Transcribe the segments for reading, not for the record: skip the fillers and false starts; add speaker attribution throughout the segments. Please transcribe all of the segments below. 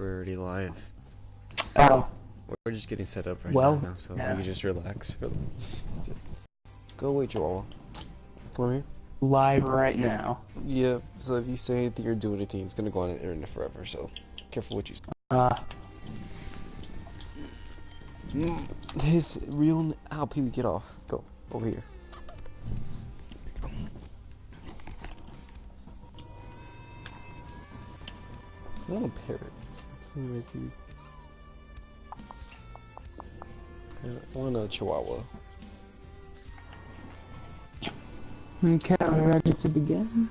Speaker 1: we're already live.
Speaker 2: Oh.
Speaker 1: We're just getting set up right
Speaker 2: Well,
Speaker 1: now, so
Speaker 2: yeah.
Speaker 1: we can just relax. Go away, Joel. Come here.
Speaker 2: Live right now.
Speaker 1: Yeah, so if you say anything or do anything, it's gonna go on the internet forever, so careful what you say. His real... Ow, Pee-wee, get off. Go. Over here. I want a parrot. I want a chihuahua.
Speaker 2: Okay, we're ready to begin.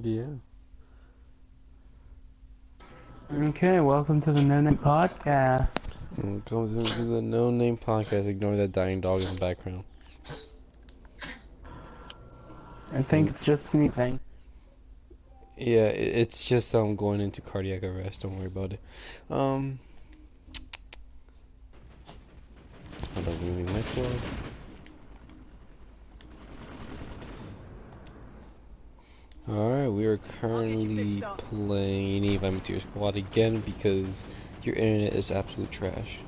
Speaker 1: Yeah.
Speaker 2: Okay, welcome to the 2No2Name2 podcast.
Speaker 1: Comes into the No Name podcast. Ignore that dying dog in the background.
Speaker 2: I think it's just sneezing.
Speaker 1: Yeah, it's just going into cardiac arrest. Don't worry about it. Hold on, moving my squad. Alright, we are currently playing Invite Me to Your Squad again because your internet is absolute trash.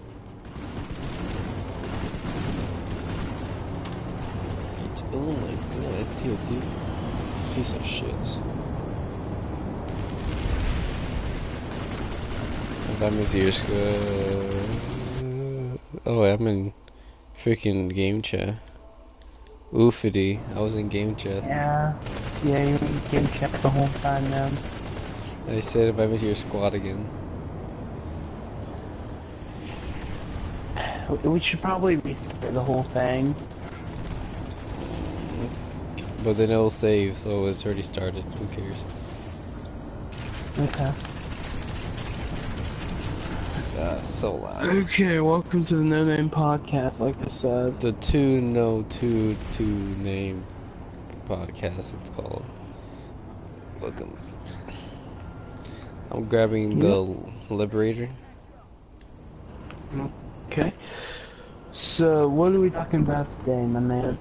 Speaker 1: Oh my god, FTOT. Piece of shit. Invite Me to Your Squad. Oh, I'm in freaking game chat. Oofity, I was in game chat.
Speaker 2: Yeah, you were in game chat the whole time, man.
Speaker 1: I said invite me to your squad again.
Speaker 2: We should probably restart the whole thing.
Speaker 1: But then it'll save, so it's already started. Who cares?
Speaker 2: Okay.
Speaker 1: So loud.
Speaker 2: Okay, welcome to the 2No2Name2 podcast, like I said.
Speaker 1: The 2No2Name podcast, it's called. Welcome. I'm grabbing the Liberator.
Speaker 2: Okay. So, what are we talking about today, my man?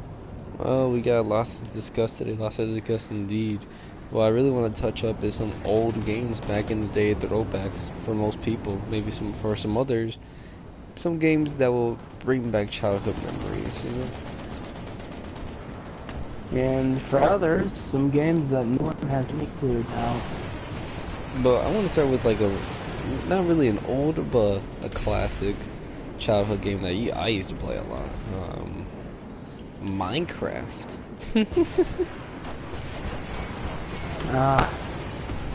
Speaker 1: Well, we got lots to discuss today. Lots to discuss indeed. What I really want to touch up is some old games back in the day, throwbacks for most people. Maybe for some others, some games that will bring back childhood memories, you know?
Speaker 2: And for others, some games that no one has any clue about.
Speaker 1: But I want to start with like not really an old, but a classic childhood game that I used to play a lot. Minecraft.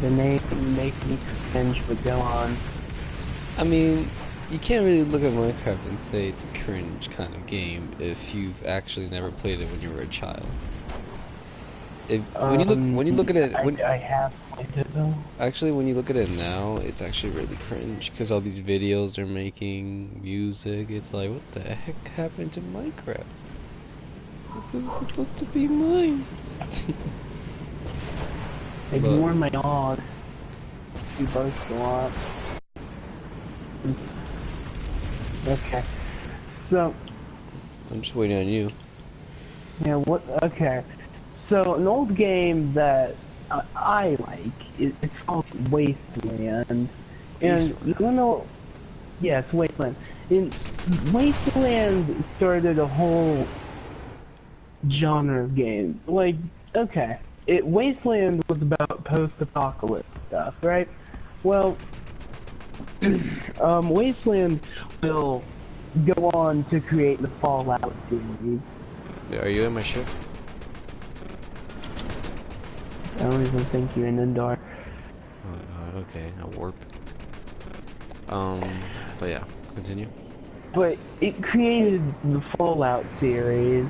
Speaker 2: The name make me cringe, but go on.
Speaker 1: I mean, you can't really look at Minecraft and say it's a cringe kind of game if you've actually never played it when you were a child. When you look at it,
Speaker 2: I have played it though.
Speaker 1: Actually, when you look at it now, it's actually really cringe because all these videos they're making, music. It's like, what the heck happened to Minecraft? It was supposed to be mine.
Speaker 2: Ignore my dog. You both a lot. Okay. So.
Speaker 1: I'm just waiting on you.
Speaker 2: Yeah. What? Okay. So an old game that I like, it's called Wasteland, and you know, yeah, it's Wasteland. And Wasteland started a whole genre of games. Like, okay, Wasteland was about post-apocalypse stuff, right? Well, Wasteland will go on to create the Fallout series.
Speaker 1: Are you in my ship?
Speaker 2: I don't even think you're in the dark.
Speaker 1: Oh, okay, I'll warp. But yeah, continue.
Speaker 2: But it created the Fallout series.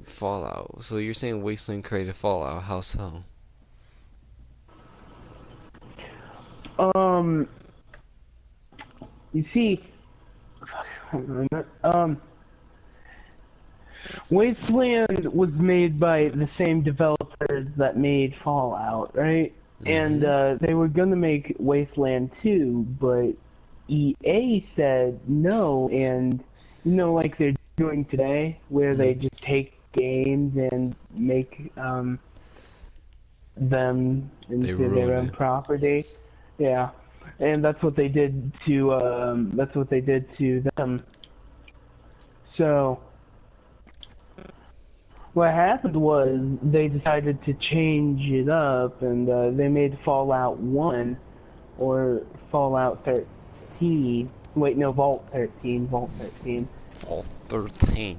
Speaker 1: Fallout. So you're saying Wasteland created Fallout? How so?
Speaker 2: You see, Wasteland was made by the same developers that made Fallout, right? And they were gonna make Wasteland 2, but EA said no, and like they're doing today, where
Speaker 1: Mm.
Speaker 2: they just take games and make them
Speaker 1: They
Speaker 2: into their
Speaker 1: ruin
Speaker 2: own
Speaker 1: it.
Speaker 2: property. Yeah, and that's what they did to them. So what happened was they decided to change it up, and they made Fallout 1 or Fallout 13. Wait, no, Vault 13. Vault 13.
Speaker 1: All 13.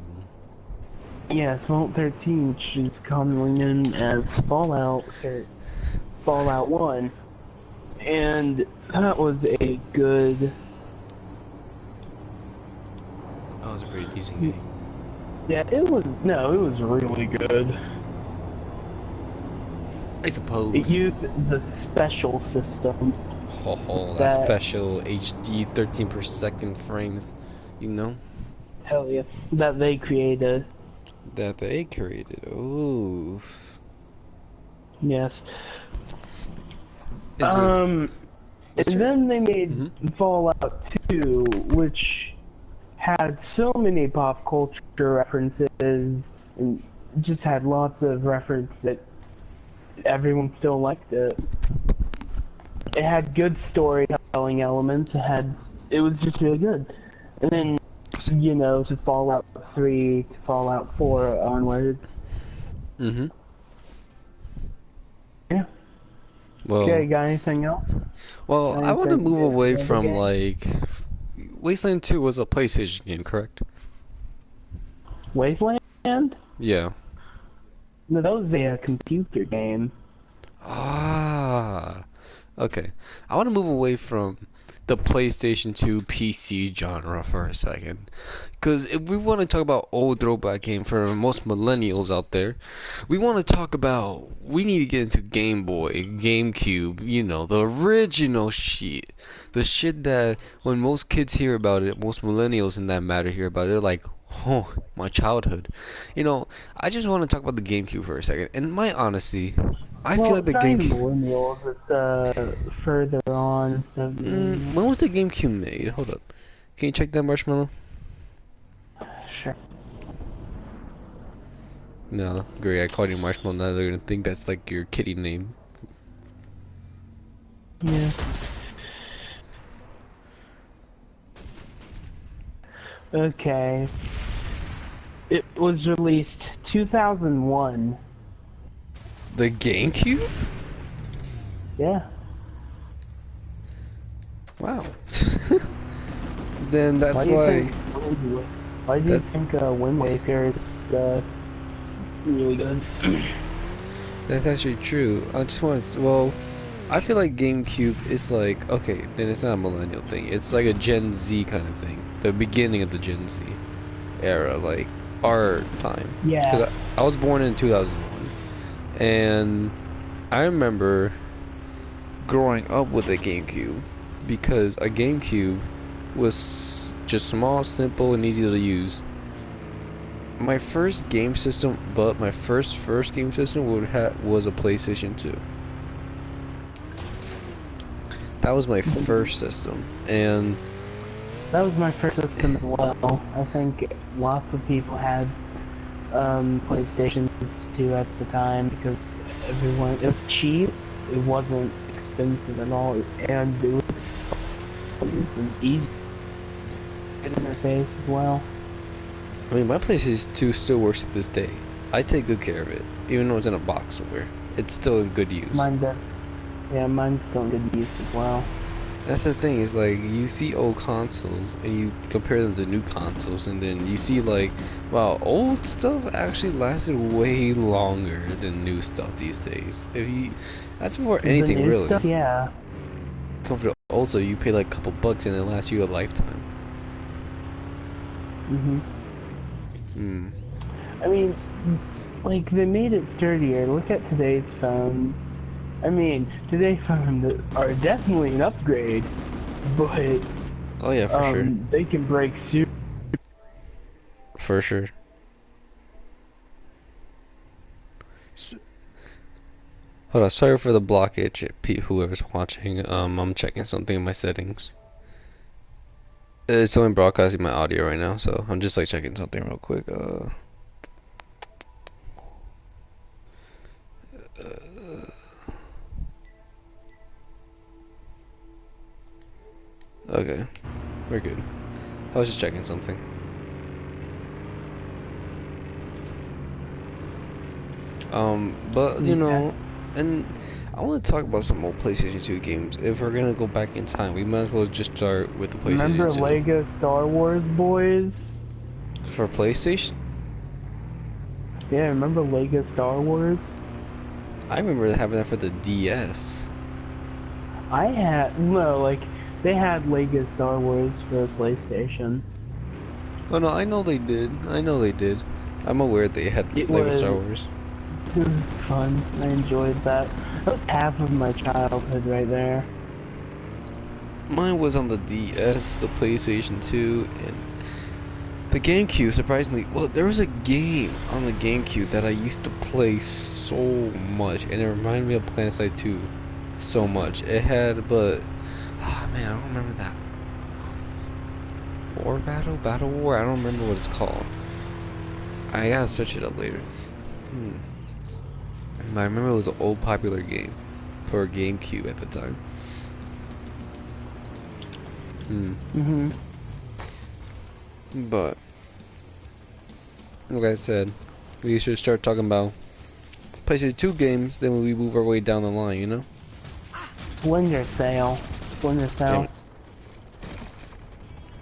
Speaker 2: Yes, Vault 13, which is commonly known as Fallout 1. And that was a good...
Speaker 1: That was a pretty decent game.
Speaker 2: Yeah, it was really good.
Speaker 1: I
Speaker 2: It
Speaker 1: suppose.
Speaker 2: used the special system
Speaker 1: Ho ho, that
Speaker 2: that,
Speaker 1: special HD 13 per second frames, you know,
Speaker 2: hell yeah, that they created.
Speaker 1: that they created. Ooh.
Speaker 2: Yes.
Speaker 1: Is there. Is
Speaker 2: And
Speaker 1: there.
Speaker 2: then they made
Speaker 1: Mm-hmm.
Speaker 2: Fallout 2, which had so many pop culture references and just had lots of reference that everyone still liked it. It had good storytelling elements. It was just really good. And then to Fallout 3 to Fallout 4 onwards.
Speaker 1: Mm-hmm.
Speaker 2: Yeah. Okay,
Speaker 1: Well,
Speaker 2: got anything else?
Speaker 1: I want to
Speaker 2: Anything
Speaker 1: move away
Speaker 2: other
Speaker 1: from,
Speaker 2: game?
Speaker 1: like, Wasteland 2 was a PlayStation game, correct?
Speaker 2: Wasteland?
Speaker 1: Yeah.
Speaker 2: No, that was a computer game.
Speaker 1: Ah. Okay. I want to move away from the PlayStation 2 PC genre for a second. Because if we want to talk about old throwback game for most millennials out there, we need to get into Game Boy, GameCube, the original shit. The shit that when most kids hear about it, most millennials in that matter hear about it, they're like, oh, my childhood. I just want to talk about the GameCube for a second. In my honesty, I feel
Speaker 2: Well,
Speaker 1: like
Speaker 2: it's
Speaker 1: the
Speaker 2: not even
Speaker 1: GameCube.
Speaker 2: millennials. It's further on instead of millennials.
Speaker 1: When was the GameCube made? Hold up. Can you check that, Marshmallow?
Speaker 2: Sure.
Speaker 1: No, great. I called you Marshmallow. Now they're gonna think that's like your kitty name.
Speaker 2: Yeah. Okay. It was released 2001.
Speaker 1: The GameCube?
Speaker 2: Yeah.
Speaker 1: Wow. Then
Speaker 2: Why
Speaker 1: that's
Speaker 2: do you
Speaker 1: like
Speaker 2: think? Why do you
Speaker 1: that.
Speaker 2: think Wind Waker is really good?
Speaker 1: That's actually true. I just wanted to, well, I feel like GameCube is like okay, then it's not a millennial thing. It's like a Gen Z kind of thing. The beginning of the Gen Z era, like our time.
Speaker 2: Yeah.
Speaker 1: Because I was born in 2001, and I remember growing up with a GameCube because a GameCube was just small, simple, and easy to use. My first game system, but my first game system was a PlayStation 2. That was my first system, and
Speaker 2: That was my first system as well. I think lots of people had PlayStations 2 at the time because it was cheap, it wasn't expensive at all, and it was fun and easy interface as well.
Speaker 1: I mean my PlayStation 2 still works to this day. I take good care of it, even though it's in a box somewhere. It's still in good use.
Speaker 2: Mine does. Yeah, mine's still in good use as well.
Speaker 1: That's the thing, is like you see old consoles and you compare them to new consoles, and then you see like, wow, old stuff actually lasted way longer than new stuff these days. That's before
Speaker 2: The
Speaker 1: anything
Speaker 2: new
Speaker 1: really.
Speaker 2: stuff, yeah.
Speaker 1: Come for the old stuff, you pay like a couple bucks and it lasts you a lifetime.
Speaker 2: Mhm.
Speaker 1: Hmm.
Speaker 2: I mean, like they made it sturdier. Look at today's phones. I mean, today's phones are definitely an upgrade, but
Speaker 1: Oh yeah, for sure,
Speaker 2: they can break super.
Speaker 1: for sure. S Hold on, sorry for the blockage, Pete. Whoever's watching, I'm checking something in my settings. It's only broadcasting my audio right now, so I'm just like checking something real quick. Okay, we're good. I was just checking something. But you
Speaker 2: Yeah.
Speaker 1: know, and I want to talk about some old PlayStation 2 games. If we're gonna go back in time, we might as well just start with the PlayStation
Speaker 2: Remember
Speaker 1: 2.
Speaker 2: Lego Star Wars, boys?
Speaker 1: For PlayStation,
Speaker 2: Yeah, remember Lego Star Wars?
Speaker 1: I remember having that for the DS.
Speaker 2: I had, no, like, they had Lego Star Wars for PlayStation.
Speaker 1: Oh no, I know they did. I know they did. I'm aware they had
Speaker 2: It
Speaker 1: Lego Star
Speaker 2: was,
Speaker 1: Wars.
Speaker 2: it was fun. I enjoyed that. That was half of my childhood right there.
Speaker 1: Mine was on the DS, the PlayStation 2, and the GameCube. Surprisingly, well, there was a game on the GameCube that I used to play so much, and it reminded me of PlanetSide 2 so much. It had, but ah man, I don't remember that. War Battle, Battle War. I don't remember what it's called. I gotta search it up later. Hmm. But I remember it was an old popular game for GameCube at the time. Hmm.
Speaker 2: Hmm.
Speaker 1: But like I said, we should start talking about PlayStation 2 games. Then we move our way down the line. You know?
Speaker 2: Splinter Cell. Splinter
Speaker 1: Yeah.
Speaker 2: Cell.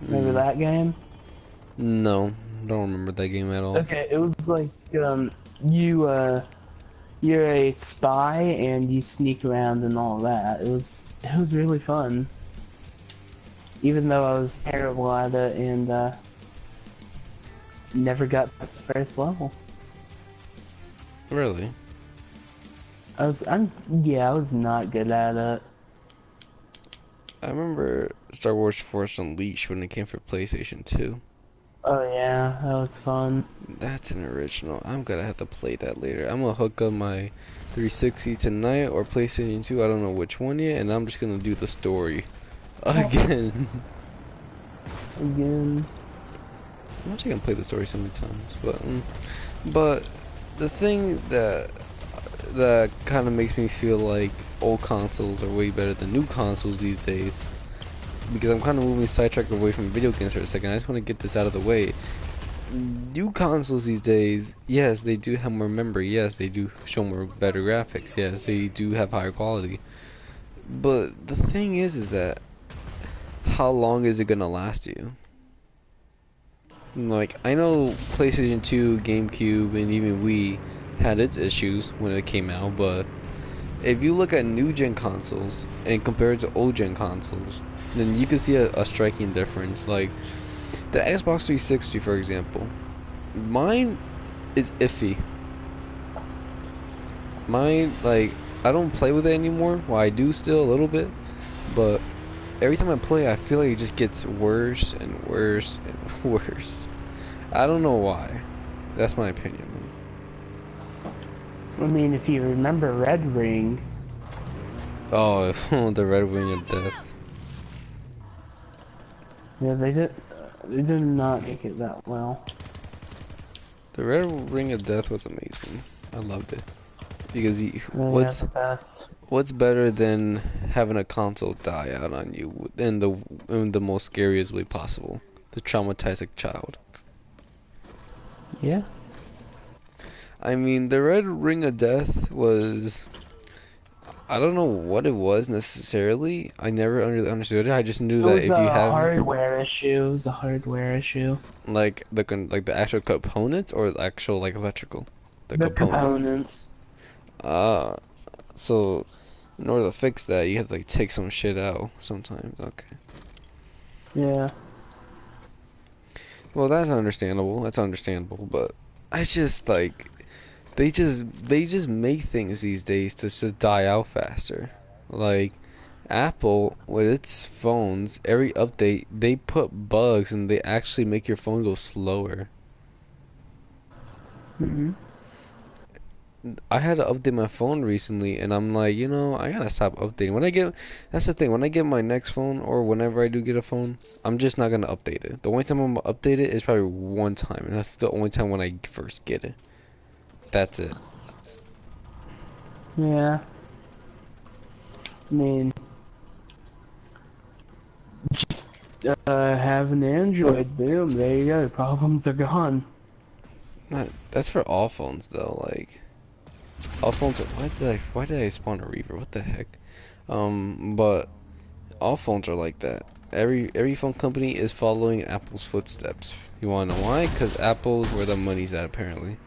Speaker 2: Remember
Speaker 1: Mm,
Speaker 2: that game?
Speaker 1: no, don't remember that game at all.
Speaker 2: Okay, it was like, you, you're a spy and you sneak around and all that. It was really fun. Even though I was terrible at it and never got past the first level.
Speaker 1: Really?
Speaker 2: I was not good at it.
Speaker 1: I remember Star Wars Force Unleashed when it came for PlayStation 2.
Speaker 2: Oh yeah, that was fun.
Speaker 1: That's an original. I'm gonna have to play that later. I'm gonna hook up my 360 tonight or PlayStation 2. I don't know which one yet, and I'm just gonna do the story again.
Speaker 2: Again.
Speaker 1: I'm actually gonna play the story so many times, but the thing that kind of makes me feel like old consoles are way better than new consoles these days, because I'm kind of moving sidetracked away from video games for a second. I just want to get this out of the way. New consoles these days, yes, they do have more memory. Yes, they do show more better graphics. Yes, they do have higher quality. But the thing is that how long is it gonna last you? Like, I know PlayStation 2, GameCube, and even Wii had its issues when it came out, but if you look at new gen consoles and compare it to old gen consoles, then you can see a striking difference. Like the Xbox 360, for example, mine is iffy. Mine, like, I don't play with it anymore. Well, I do still a little bit, but every time I play, I feel like it just gets worse and worse and worse. I don't know why. That's my opinion.
Speaker 2: I mean, if you remember Red Ring,
Speaker 1: Oh, the Red Wing of Death.
Speaker 2: yeah, they did not make it that well.
Speaker 1: The Red Ring of Death was amazing. I loved it because
Speaker 2: Yeah, the best.
Speaker 1: what's better than having a console die out on you in the most scariest way possible? The traumatized child.
Speaker 2: Yeah.
Speaker 1: I mean, the Red Ring of Death was, I don't know what it was necessarily. I never really understood it. I just knew
Speaker 2: It
Speaker 1: that
Speaker 2: was
Speaker 1: if you
Speaker 2: a
Speaker 1: have
Speaker 2: hardware issue. It was a hardware issue.
Speaker 1: like the actual components or the actual like electrical, the
Speaker 2: The
Speaker 1: component.
Speaker 2: components.
Speaker 1: Ah, so in order to fix that, you have to like take some shit out sometimes. Okay.
Speaker 2: Yeah.
Speaker 1: Well, that's understandable. That's understandable, but I just like they just make things these days to just die out faster. Like Apple with its phones, every update they put bugs and they actually make your phone go slower.
Speaker 2: Hmm.
Speaker 1: I had to update my phone recently, and I'm like, I gotta stop updating. That's the thing. When I get my next phone, or whenever I do get a phone, I'm just not gonna update it. The only time I'm gonna update it is probably one time, and that's the only time when I first get it. That's it.
Speaker 2: Yeah. I mean, just have an Android. Boom. There you go. Problems are gone.
Speaker 1: That's for all phones though. Like all phones. Why did I spawn a Reaver? What the heck? But all phones are like that. Every phone company is following Apple's footsteps. You wanna know why? Because Apple's where the money's at apparently.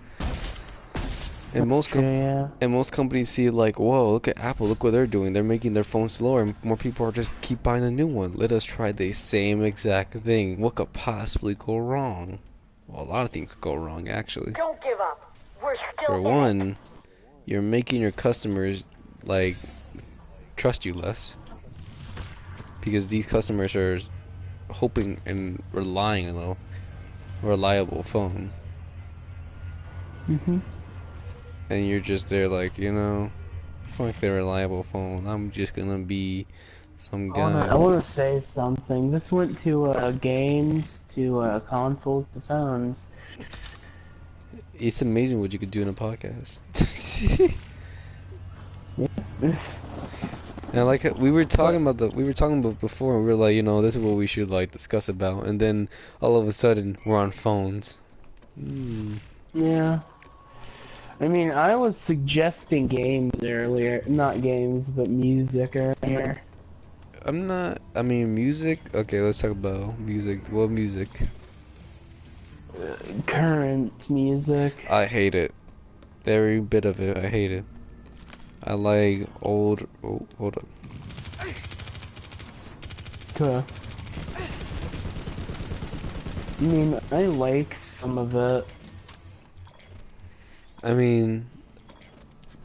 Speaker 1: And
Speaker 2: That's
Speaker 1: most
Speaker 2: true,
Speaker 1: com
Speaker 2: yeah.
Speaker 1: and most companies see it like, whoa, look at Apple, look what they're doing. They're making their phones slower, and more people are just keep buying the new one. Let us try the same exact thing. What could possibly go wrong? Well, a lot of things could go wrong actually.
Speaker 3: Don't give up. We're still
Speaker 1: For
Speaker 3: in it.
Speaker 1: one, you're making your customers like trust you less because these customers are hoping and relying on a reliable phone,
Speaker 2: Mhm.
Speaker 1: and you're just there like, fuck the reliable phone. I'm just gonna be some
Speaker 2: I
Speaker 1: guy.
Speaker 2: wanna say something. This went to games, to consoles, to phones.
Speaker 1: It's amazing what you could do in a podcast.
Speaker 2: Yeah.
Speaker 1: And like we were talking about before. And we were like, this is what we should like discuss about, and then all of a sudden we're on phones. Hmm.
Speaker 2: Yeah. I mean, I was suggesting games earlier. Not games, but music earlier.
Speaker 1: I'm not. I mean, music. Okay, let's talk about music. What music?
Speaker 2: Current music.
Speaker 1: I hate it. Every bit of it. I hate it. I like old. Oh, hold up.
Speaker 2: Okay. I mean, I like some of it.
Speaker 1: I mean,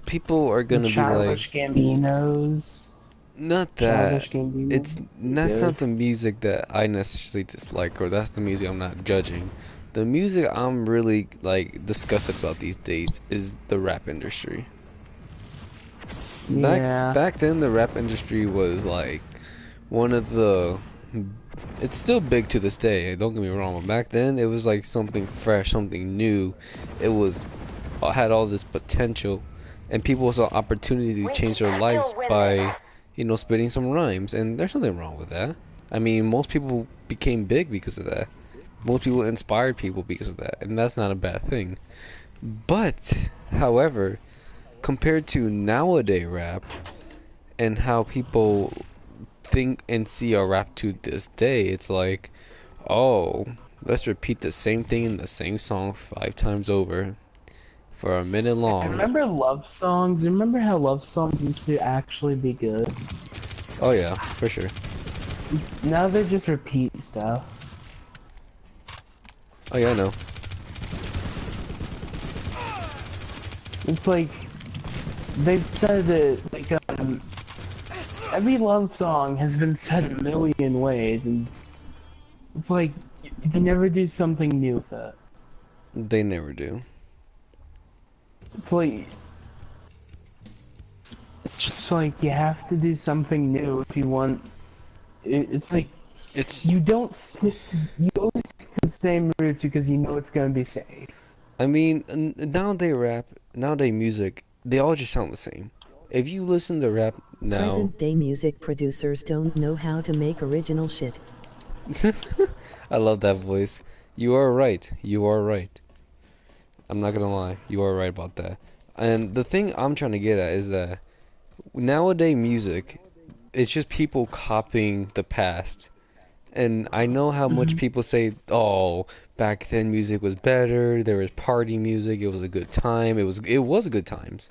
Speaker 1: people are
Speaker 2: The
Speaker 1: gonna be like,
Speaker 2: Childish Gambinos.
Speaker 1: not that.
Speaker 2: Childish Gambino.
Speaker 1: That's
Speaker 2: Good.
Speaker 1: not the music that I necessarily dislike, or that's the music I'm not judging. The music I'm really like disgusted about these days is the rap industry. Back
Speaker 2: Yeah.
Speaker 1: back then, the rap industry was like one of the. It's still big to this day. Don't get me wrong, but back then it was like something fresh, something new. It was had all this potential, and people saw opportunity to
Speaker 3: We
Speaker 1: change
Speaker 3: can
Speaker 1: their lives
Speaker 3: still win
Speaker 1: by,
Speaker 3: this.
Speaker 1: spitting some rhymes. And there's nothing wrong with that. I mean, most people became big because of that. Most people inspired people because of that, and that's not a bad thing. But, however, compared to nowadays rap and how people think and see our rap to this day, it's like, oh, let's repeat the same thing in the same song 5 times over for a minute
Speaker 2: And
Speaker 1: long.
Speaker 2: remember love songs? Remember how love songs used to actually be good?
Speaker 1: Oh yeah, for sure.
Speaker 2: Now they just repeat stuff.
Speaker 1: Oh yeah, I know.
Speaker 2: It's like they've said that every love song has been said a million ways, and it's like they never do something new with it.
Speaker 1: They never do.
Speaker 2: It's like it's just like you have to do something new if you want. It's like
Speaker 1: It's,
Speaker 2: you don't stick. You always stick to the same roots because you know it's gonna be safe.
Speaker 1: I mean, nowadays rap, nowadays music, they all just sound the same. If you listen to rap now,
Speaker 4: Present-day music producers don't know how to make original shit.
Speaker 1: I love that voice. You are right. You are right. I'm not gonna lie. You are right about that. And the thing I'm trying to get at is that nowadays music, it's just people copying the past. And I know how much
Speaker 2: Mhm.
Speaker 1: people say, "Oh, back then music was better. There was party music. It was a good time. It was good times."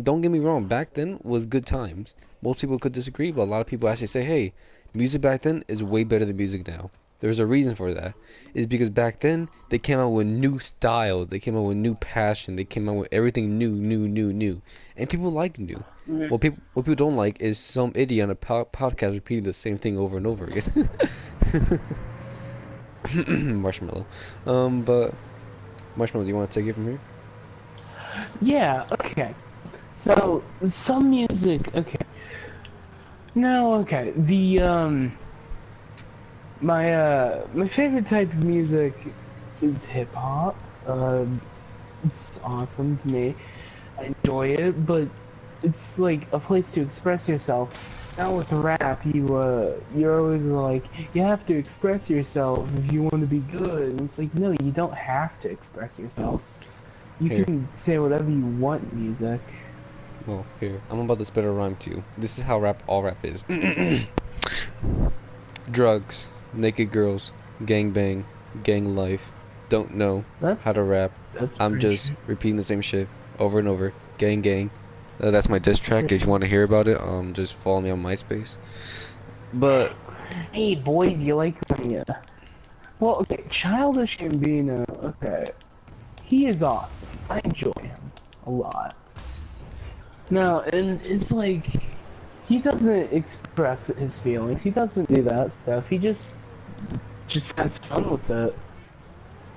Speaker 1: Don't get me wrong. Back then was good times. Most people could disagree, but a lot of people actually say, "Hey, music back then is way better than music now." There's a reason for that. It's because back then they came out with new styles. They came out with new passion. They came out with everything new, new, new, new, and people like new. What people don't like is some idiot on a podcast repeating the same thing over and over again. Marshmallow. But Marshmallow, do you want to take it from here?
Speaker 2: Yeah, okay. So, some music, okay. No, okay. My favorite type of music is hip hop. It's awesome to me. I enjoy it, but it's like a place to express yourself. Now with rap, you're always like, you have to express yourself if you want to be good. And it's like, no, you don't have to express yourself. You
Speaker 1: Here,
Speaker 2: can say whatever you want in music.
Speaker 1: well, here. I'm about to spit a rhyme to you. This is how all rap is. Drugs, naked girls, gang bang, gang life. Don't know
Speaker 2: That's
Speaker 1: how to rap.
Speaker 2: that's
Speaker 1: I'm
Speaker 2: pretty
Speaker 1: just
Speaker 2: true.
Speaker 1: repeating the same shit over and over. Gang gang. That's my diss track. If you want to hear about it, just follow me on MySpace. But
Speaker 2: Hey boys, you like me? Well, okay, Childish Gambino. Okay, he is awesome. I enjoy him a lot. No, and it's like he doesn't express his feelings. He doesn't do that stuff. He just has fun with it.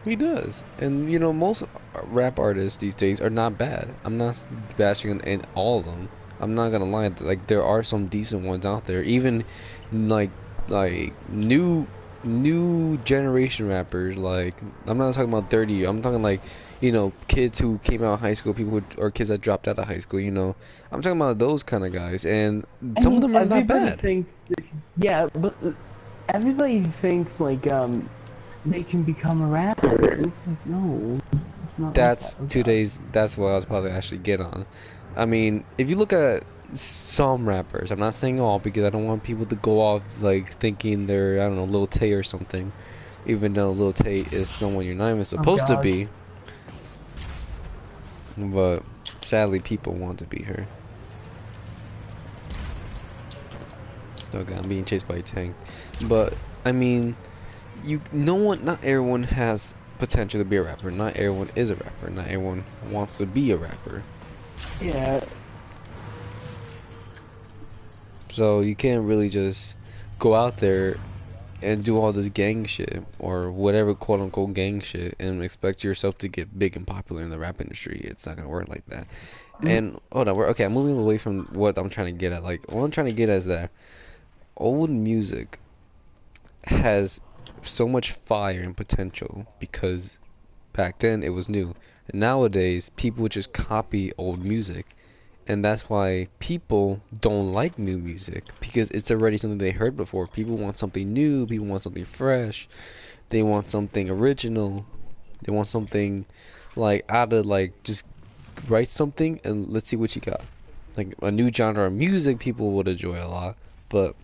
Speaker 1: he does, and you know most rap artists these days are not bad. I'm not bashing in all of them. I'm not gonna lie. Like there are some decent ones out there. Even like like new generation rappers. Like I'm not talking about 30. I'm talking like kids who came out of high school, people who, or kids that dropped out of high school. I'm talking about those kind of guys, and
Speaker 2: I
Speaker 1: some of
Speaker 2: mean,
Speaker 1: them are not
Speaker 2: everybody
Speaker 1: bad.
Speaker 2: thinks, that, yeah, but everybody thinks like they can become a rapper. It's like no, it's not like that.
Speaker 1: That's
Speaker 2: Oh god.
Speaker 1: today's. That's what I was probably actually get on. I mean, if you look at some rappers, I'm not saying all because I don't want people to go off like thinking they're I don't know Lil Tay or something, even though Lil Tay is someone you're not even
Speaker 2: Oh
Speaker 1: supposed to
Speaker 2: god.
Speaker 1: be. But sadly, people want to be her. Oh god, I'm being chased by a tank. But I mean, no one, not everyone has potential to be a rapper. Not everyone is a rapper. Not everyone wants to be a rapper.
Speaker 2: Yeah.
Speaker 1: So you can't really just go out there and do all this gang shit or whatever quote unquote gang shit and expect yourself to get big and popular in the rap industry. It's not gonna work like that.
Speaker 2: Mm,
Speaker 1: And hold on, I'm moving away from what I'm trying to get at. Like what I'm trying to get at is that old music has so much fire and potential because back then it was new. And nowadays people just copy old music. And that's why people don't like new music because it's already something they heard before. People want something new, people want something fresh, they want something original, they want something like out of like just write something and let's see what you got. Like a new genre of music people would enjoy a lot, but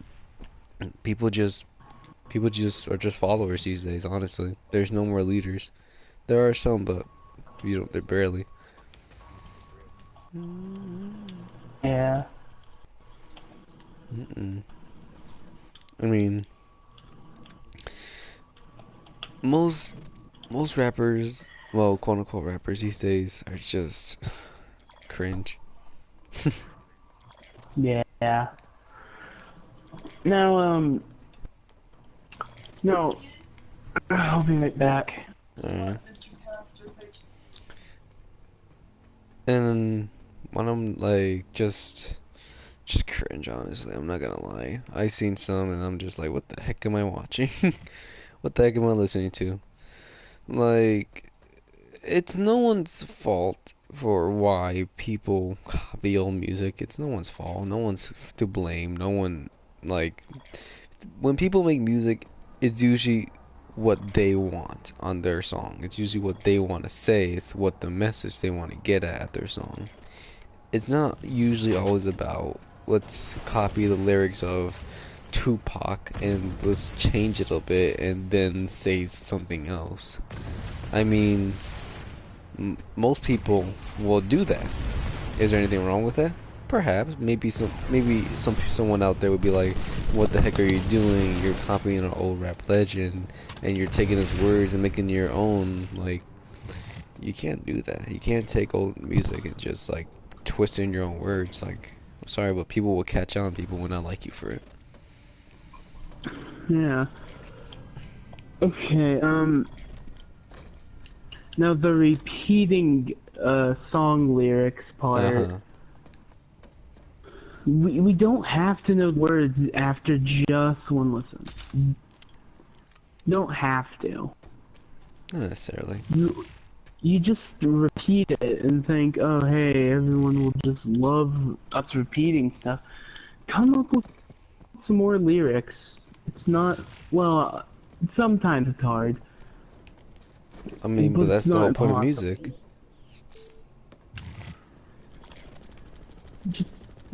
Speaker 1: people just people just are just followers these days, honestly. There's no more leaders. There are some, but they're barely.
Speaker 2: yeah.
Speaker 1: Mm-mm. I mean, most most rappers, well, quote unquote rappers these days are just cringe.
Speaker 2: Yeah. Now, no, I'll be right back.
Speaker 1: uh, and when I'm like just cringe, honestly, I'm not gonna lie. I seen some and I'm just like, what the heck am I watching? What the heck am I listening to? Like, it's no one's fault for why people copy old music. It's no one's fault. No one's to blame. No one like when people make music, it's usually what they want on their song. It's usually what they want to say. It's what the message they want to get at their song. It's not usually always about let's copy the lyrics of Tupac and let's change it a bit and then say something else. I mean, most people will do that. Is there anything wrong with that? Perhaps. Someone out there would be like, "What the heck are you doing? You're copying an old rap legend, and you're taking his words and making your own." Like, you can't do that. You can't take old music and just like twist in your own words. Like, I'm sorry, but people will catch on. People will not like you for it.
Speaker 2: Yeah. Okay, Now the repeating song lyrics part.
Speaker 1: Uh-huh.
Speaker 2: We don't have to know the words after just one listen. Don't have to.
Speaker 1: Not necessarily.
Speaker 2: You just repeat it and think, oh hey, everyone will just love us repeating stuff. Come up with some more lyrics. It's not, well, sometimes it's hard.
Speaker 1: I mean, but that's
Speaker 2: it's
Speaker 1: the
Speaker 2: not
Speaker 1: whole point of
Speaker 2: impossible.
Speaker 1: music.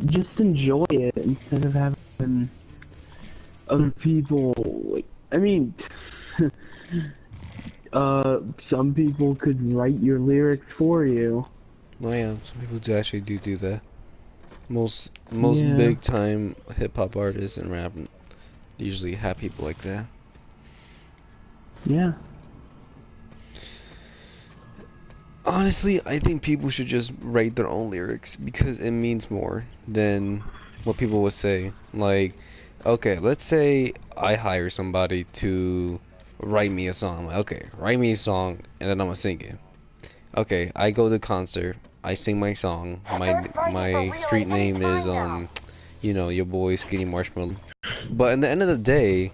Speaker 2: Just enjoy it instead of having other people, like, I mean, some people could write your lyrics for you.
Speaker 1: Oh yeah, some people do actually do that. Most
Speaker 2: Yeah.
Speaker 1: big time hip hop artists and rap usually have people like that.
Speaker 2: Yeah.
Speaker 1: Honestly, I think people should just write their own lyrics because it means more than what people would say. Like, okay, let's say I hire somebody to write me a song. Like, okay, write me a song and then I'm gonna sing it. Okay, I go to concert, I sing my song. My street name is you know, your boy Skinny Marshmallow. But in the end of the day,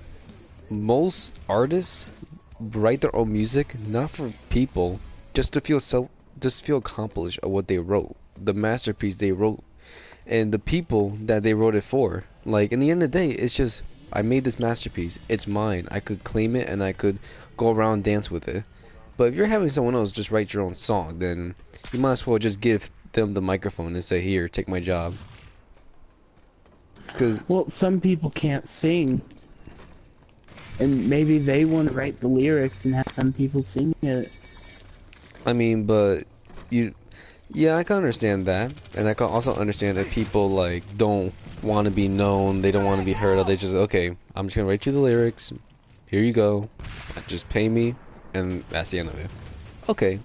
Speaker 1: most artists write their own music not for people, just to just to feel accomplished of what they wrote, the masterpiece they wrote, and the people that they wrote it for. Like in the end of the day, it's just I made this masterpiece. It's mine. I could claim it and I could go around and dance with it. But if you're having someone else just write your own song, then you might as well just give them the microphone and say, "Here, take my job." Because
Speaker 2: Well, some people can't sing. And maybe they want to write the lyrics and have some people sing it.
Speaker 1: I mean, but yeah, I can understand that, and I can also understand that people like don't want to be known, they don't want to be heard. Or they just okay, I'm just gonna write you the lyrics. Here you go. Just pay me, and that's the end of it. Okay,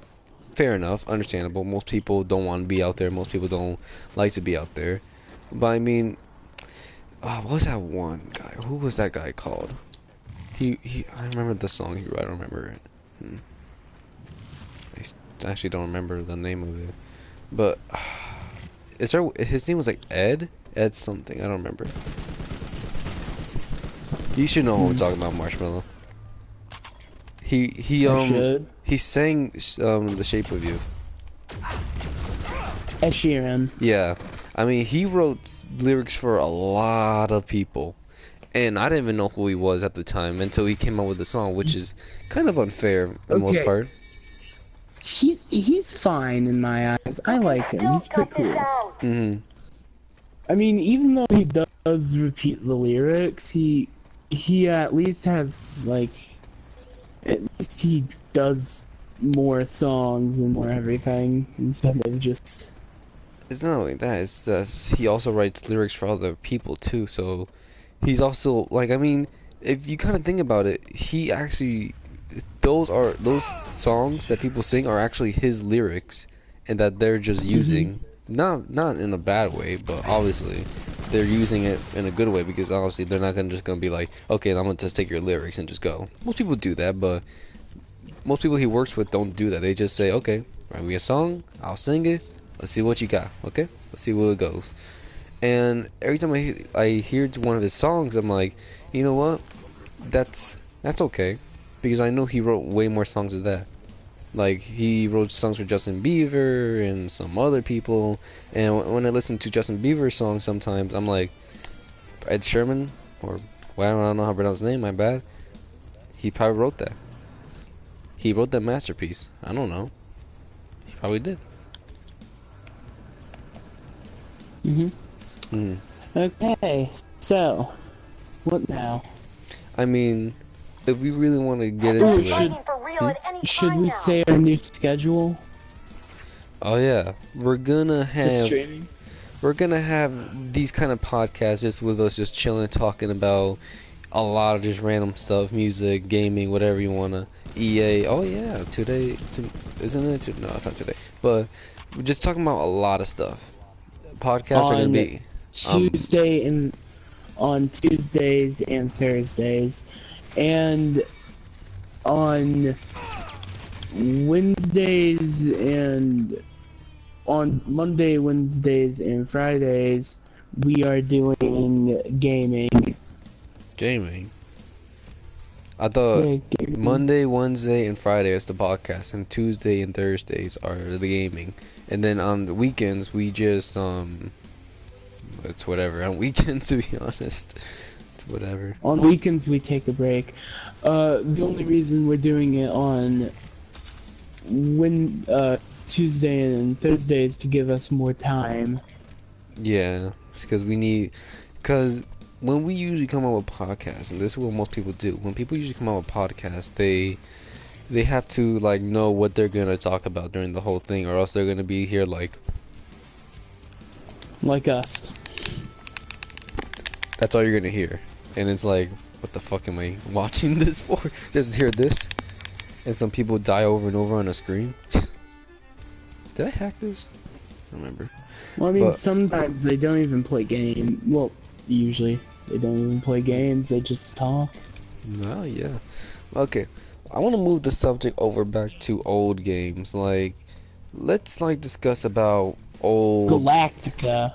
Speaker 1: fair enough, understandable. Most people don't want to be out there. Most people don't like to be out there. But I mean, what was that one guy? Who was that guy called? I remember the song he wrote. I don't remember it. I actually don't remember the name of it. But is there? His name was like Ed something. I don't remember. You should know who I'm talking about, Marshmallow.
Speaker 2: I should.
Speaker 1: He sang The Shape of You.
Speaker 2: Ed Sheeran.
Speaker 1: Yeah, I mean he wrote lyrics for a lot of people, and I didn't even know who he was at the time until he came out with the song, which is kind of unfair for the most part.
Speaker 2: He's fine in my eyes. I like him. He's pretty cool.
Speaker 1: Mhm.
Speaker 2: I mean, even though he does repeat the lyrics, he at least has like at least he does more songs and more everything instead of just.
Speaker 1: It's not only that, it's just he also writes lyrics for other people too, so he's also like I mean, if you kind of think about it, he actually those songs that people sing are actually his lyrics and that they're just using not in a bad way, but obviously they're using it in a good way because obviously they're not just gonna be like, okay, I'm gonna just take your lyrics and just go. Most people do that, but most people he works with don't do that. They just say, okay, write me a song, I'll sing it. Let's see what you got, okay? Let's see where it goes. And every time I hear one of his songs, I'm like, you know what? That's okay, because I know he wrote way more songs than that. Like he wrote songs for Justin Bieber and some other people. And when I listen to Justin Bieber's songs, sometimes I'm like, Ed Sheeran, or well, I don't know how to pronounce his name. My bad. He probably wrote that. He wrote that masterpiece. I don't know. He probably did.
Speaker 2: Okay, so what now?
Speaker 1: I mean, if we really want to get into it,
Speaker 2: Should we say our new schedule?
Speaker 1: oh yeah, we're gonna have
Speaker 2: Streaming.
Speaker 1: these kind of podcasts just with us, just chilling, talking about a lot of just random stuff, music, gaming, whatever you wanna. EA. Oh yeah, today, isn't it? No, it's not today. But we're just talking about a lot of stuff. Podcasts are gonna be
Speaker 2: on Tuesdays and Thursdays, and on Wednesdays and on Monday, Wednesdays, and Fridays, we are doing gaming.
Speaker 1: Gaming. I thought
Speaker 2: Yeah, gaming.
Speaker 1: Monday, Wednesday, and Friday is the podcast, and Tuesday and Thursdays are the gaming. And then on the weekends, we just it's whatever. On weekends, to be honest, it's whatever.
Speaker 2: On weekends, we take a break. The only reason we're doing it on Tuesday and Thursday is to give us more time.
Speaker 1: Yeah, because we need, because when we usually come out with podcasts, and this is what most people do. When people usually come out with podcasts, they have to like know what they're gonna talk about during the whole thing, or else they're gonna be here like
Speaker 2: us.
Speaker 1: that's all you're gonna hear, and it's like, what the fuck am I watching this for? Just hear this, and some people die over and over on a screen. Did I hack this? I don't remember.
Speaker 2: Well, I mean,
Speaker 1: But
Speaker 2: sometimes they don't even play games. Well, usually they don't even play games. They just talk.
Speaker 1: no, yeah. Okay, I want to move the subject over back to old games. Like, let's like discuss about old.
Speaker 2: Galactica,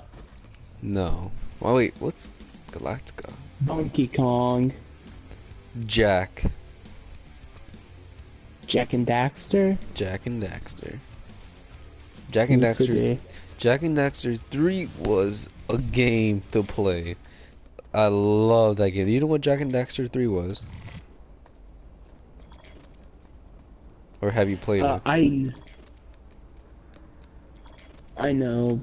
Speaker 1: No. Oh wait, what's Galactica?
Speaker 2: Donkey Kong,
Speaker 1: Jack.
Speaker 2: Jack and Daxter.
Speaker 1: Jack and Daxter. Jack and
Speaker 2: Who's the
Speaker 1: Daxter.
Speaker 2: day?
Speaker 1: Jack and Daxter 3 was a game to play. I love that game. You know what Jack and Daxter 3 was? Or have you played it?
Speaker 2: I know.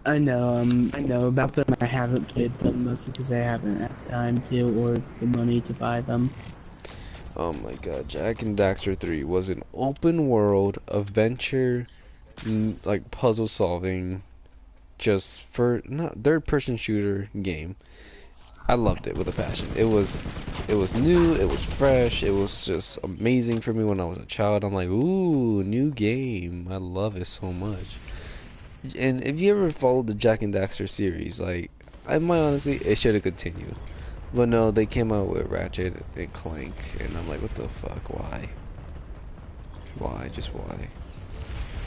Speaker 2: I know about them. I haven't played them mostly because I haven't had time to or the money to buy them.
Speaker 1: Oh my god, Jack and Daxter 3 was an open world adventure, like puzzle solving, just for not third person shooter game. I loved it with a passion. It was new, it was fresh, it was just amazing for me when I was a child. I'm like, ooh, new game. I love it so much. And if you ever followed the Jack and Daxter series, like, I might honestly, it should have continued. But no, they came out with Ratchet and Clank, and I'm like, what the fuck, why? Why, just why?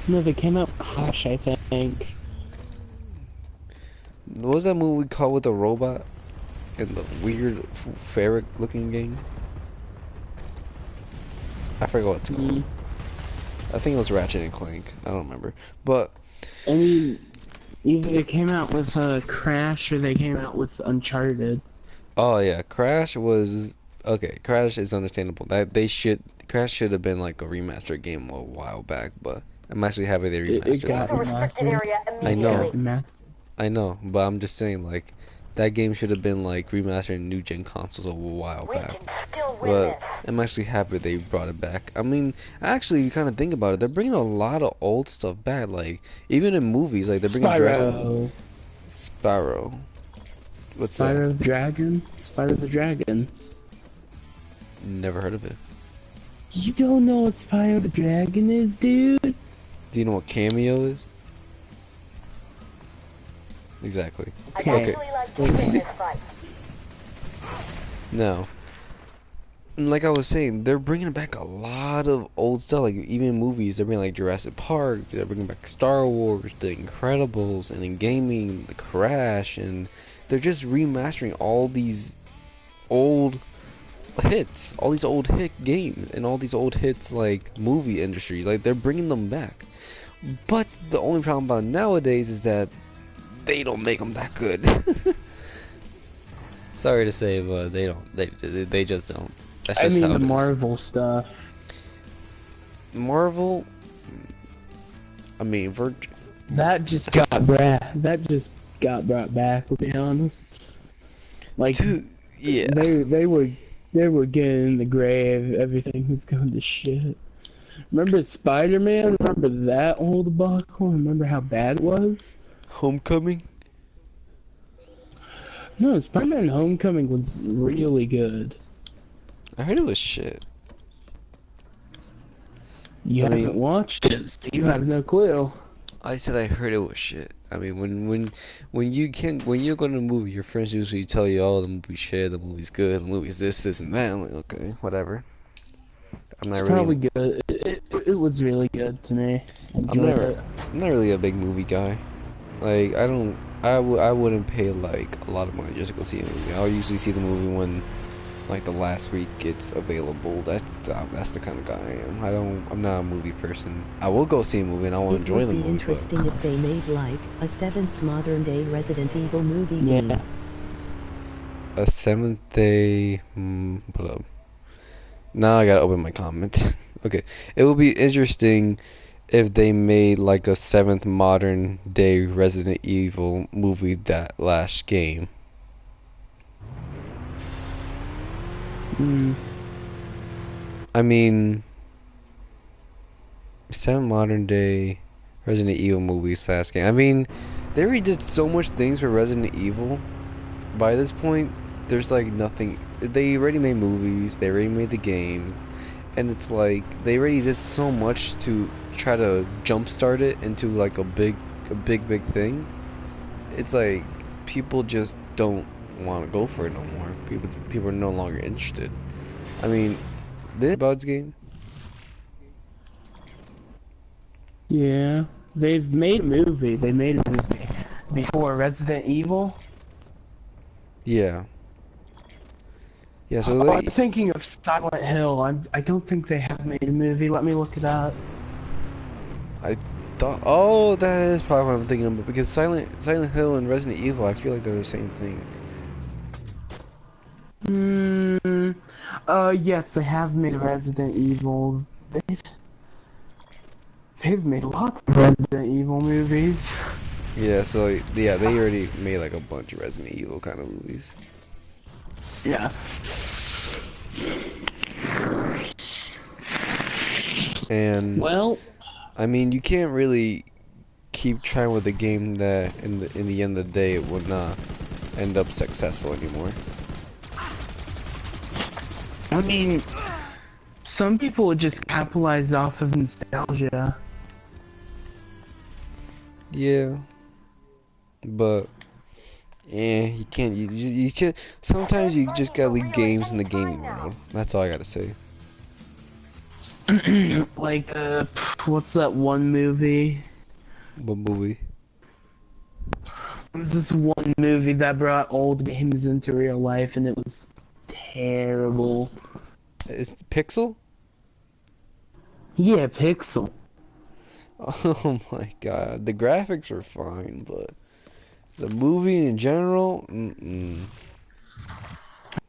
Speaker 2: No, they came out with Crash, I think.
Speaker 1: What was that movie called with the robot? And the weird ferret looking game? I forgot what it's called. I think it was Ratchet and Clank, I don't remember. But
Speaker 2: I mean, either they came out with Crash or they came out with Uncharted.
Speaker 1: oh yeah, Crash was okay. Crash is understandable. Crash should have been like a remastered game a while back, but I'm actually happy they
Speaker 2: It
Speaker 1: remastered
Speaker 2: got
Speaker 1: that.
Speaker 3: Restricted
Speaker 2: remastered.
Speaker 3: area
Speaker 1: I know.
Speaker 3: immediately.
Speaker 1: I know, but I'm just saying like that game should have been like remastered in new gen consoles a while
Speaker 3: We
Speaker 1: back.
Speaker 3: can still win
Speaker 1: But
Speaker 3: this.
Speaker 1: I'm actually happy they brought it back. I mean, actually, you kind of think about it, they're bringing a lot of old stuff back. Like even in movies, like they're bringing
Speaker 2: Spyro.
Speaker 1: Sparrow. What's
Speaker 2: Spyro the Dragon? Spyro the Dragon.
Speaker 1: that? Never heard of it.
Speaker 2: You don't know what Spyro the Dragon is, dude?
Speaker 1: Do you know what Cameo is? Exactly.
Speaker 3: I'd
Speaker 2: Okay.
Speaker 3: actually like to win this fight.
Speaker 1: No. And like I was saying, they're bringing back a lot of old stuff. Like even in movies, they're bringing like Jurassic Park. They're bringing back Star Wars, The Incredibles, and in gaming, The Crash, and they're just remastering all these old hits, all these old hit games, and all these old hits like movie industry. Like they're bringing them back. But the only problem about nowadays is that they don't make them that good. Sorry to say, but they don't. They just don't. That's
Speaker 2: I
Speaker 1: just
Speaker 2: mean
Speaker 1: how
Speaker 2: the
Speaker 1: it is.
Speaker 2: Marvel stuff.
Speaker 1: Marvel. I mean,
Speaker 2: That just got brought back, to be honest. Like
Speaker 1: yeah.
Speaker 2: they were getting in the grave, everything was going to shit. Remember Spider-Man? Remember that whole debacle? Remember how bad it was?
Speaker 1: Homecoming.
Speaker 2: No, Spider-Man Homecoming was really good.
Speaker 1: I heard it was shit.
Speaker 2: You
Speaker 1: I mean-
Speaker 2: haven't watched it, so you have no clue.
Speaker 1: I said I heard it was shit. I mean, when you go to a movie, your friends usually tell you, "Oh, the movie's shit, the movie's good, the movie's this, and that." I'm like, okay, whatever. I'm not
Speaker 2: It's
Speaker 1: really.
Speaker 2: probably good. was really good to me.
Speaker 1: I'm
Speaker 2: Enjoyed
Speaker 1: never,
Speaker 2: it.
Speaker 1: I'm not really a big movie guy. Like I don't, I wouldn't pay like a lot of money just to go see a movie. I'll usually see the movie when like the last week it's available. That's the kind of guy I am. I'm not a movie person. I will go see a movie and I will
Speaker 4: It
Speaker 1: enjoy
Speaker 4: would
Speaker 1: the
Speaker 4: be
Speaker 1: movie, but
Speaker 4: interesting if they made like a seventh modern day Resident Evil movie
Speaker 2: Yeah.
Speaker 4: game.
Speaker 1: a seventh day. Hold up. Now I gotta open my comment. Okay, it will be interesting if they made like a seventh modern day Resident Evil movie that last game.
Speaker 2: Mm.
Speaker 1: I mean, seven modern day Resident Evil movies last game. I mean, they already did so much things for Resident Evil. By this point, there's like nothing. They already made movies. They already made the games. And it's like they already did so much to try to jumpstart it into like a big thing. It's like people just don't want to go for it no more. People are no longer interested. I mean, did Bud's game?
Speaker 2: Yeah. They've made a movie. They made a movie before Resident Evil.
Speaker 1: Yeah. Yeah, so
Speaker 2: Oh, I'm
Speaker 1: they
Speaker 2: thinking of Silent Hill. I don't think they have made a movie. Let me look it up.
Speaker 1: I thought oh that is probably what I'm thinking of because Silent Hill and Resident Evil I feel like they're the same thing.
Speaker 2: Hmm. Yes, they have made Resident Evil. They, they've made lots of Resident Evil movies.
Speaker 1: Yeah, so yeah, they already made like a bunch of Resident Evil kind of movies.
Speaker 2: Yeah.
Speaker 1: And
Speaker 2: Well,
Speaker 1: I mean, you can't really keep trying with a game that in the end of the day it would not end up successful anymore.
Speaker 2: I mean, some people would just capitalize off of nostalgia.
Speaker 1: Yeah, but you can't. You just sometimes you just gotta leave games in the gaming world. That's all I gotta say.
Speaker 2: Like, what's that one movie?
Speaker 1: What movie?
Speaker 2: It was this one movie that brought old games into real life, and it was terrible.
Speaker 1: It's Pixel?
Speaker 2: Yeah, Pixel.
Speaker 1: Oh my god, the graphics were fine, but the movie in general,
Speaker 2: Yeah,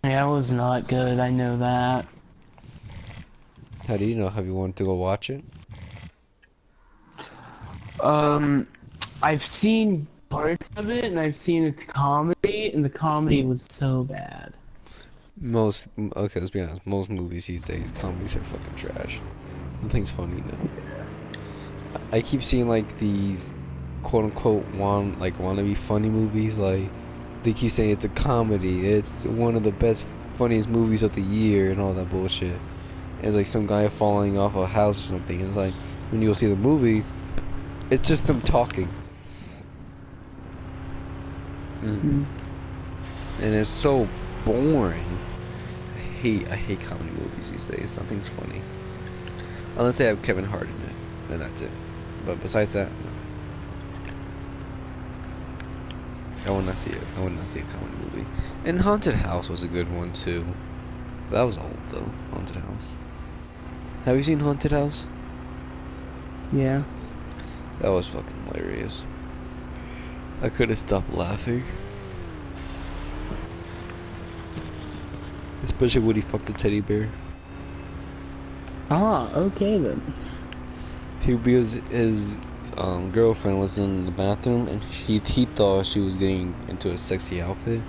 Speaker 2: it was not good, I know that.
Speaker 1: How do you know? Have you wanted to go watch it?
Speaker 2: I've seen parts of it, and I've seen a comedy, and the comedy was so bad.
Speaker 1: Okay, let's be honest. Most movies these days, comedies are fucking trash. Nothing's funny now. I keep seeing like these quote unquote wannabe funny movies. Like they keep saying it's a comedy. It's one of the best, funniest movies of the year, and all that bullshit. And it's like some guy falling off a house or something. And it's like when you go see the movie, it's just them talking.
Speaker 2: Mm.
Speaker 1: And it's so boring. I hate comedy movies these days. Nothing's funny. Unless they have Kevin Hart in it. Then that's it. But besides that, no. I would not see it. I would not see a comedy movie. And Haunted House was a good one too. That was old though. Haunted House. Have you seen Haunted House?
Speaker 2: Yeah.
Speaker 1: That was fucking hilarious. I couldn't stop laughing. Especially when he fucked the teddy bear.
Speaker 2: Ah, okay then.
Speaker 1: Because his girlfriend was in the bathroom and he thought she was getting into a sexy outfit.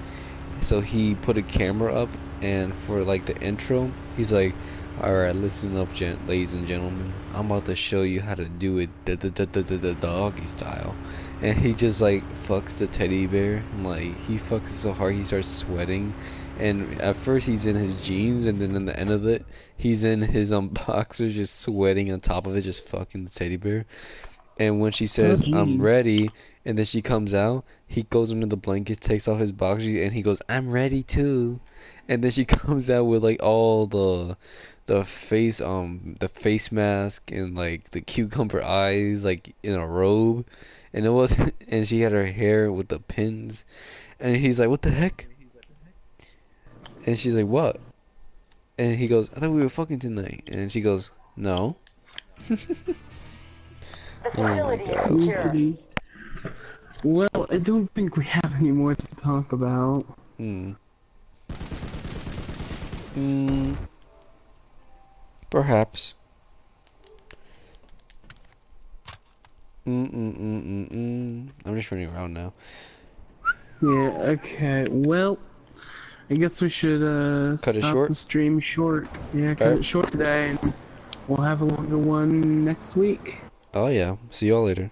Speaker 1: So he put a camera up and for like the intro, he's like, alright, listen up, ladies and gentlemen. I'm about to show you how to do it the doggy style. And he just like fucks the teddy bear. And, like he fucks it so hard he starts sweating. And at first he's in his jeans, and then in the end of it, he's in his boxers, just sweating on top of it, just fucking the teddy bear. And when she
Speaker 2: Oh,
Speaker 1: says, "I'm
Speaker 2: jeez.
Speaker 1: ready," and then she comes out, he goes under the blankets, takes off his boxers, and he goes, "I'm ready too." And then she comes out with like all the face mask and like the cucumber eyes like in a robe, and it was and she had her hair with the pins, and he's like, what the heck? And she's like, what? And he goes, I thought we were fucking tonight. And she goes, no. Oh my
Speaker 3: Facility
Speaker 1: god.
Speaker 3: secure.
Speaker 2: Well, I don't think we have any more to talk about.
Speaker 1: Hmm. Hmm. Perhaps. I'm just running around now.
Speaker 2: Yeah, okay. Well, I guess we should
Speaker 1: Cut it
Speaker 2: stop
Speaker 1: short.
Speaker 2: the stream short. Yeah, cut
Speaker 1: Alright.
Speaker 2: it short today, and we'll have a longer one next week.
Speaker 1: Oh yeah. See y'all later.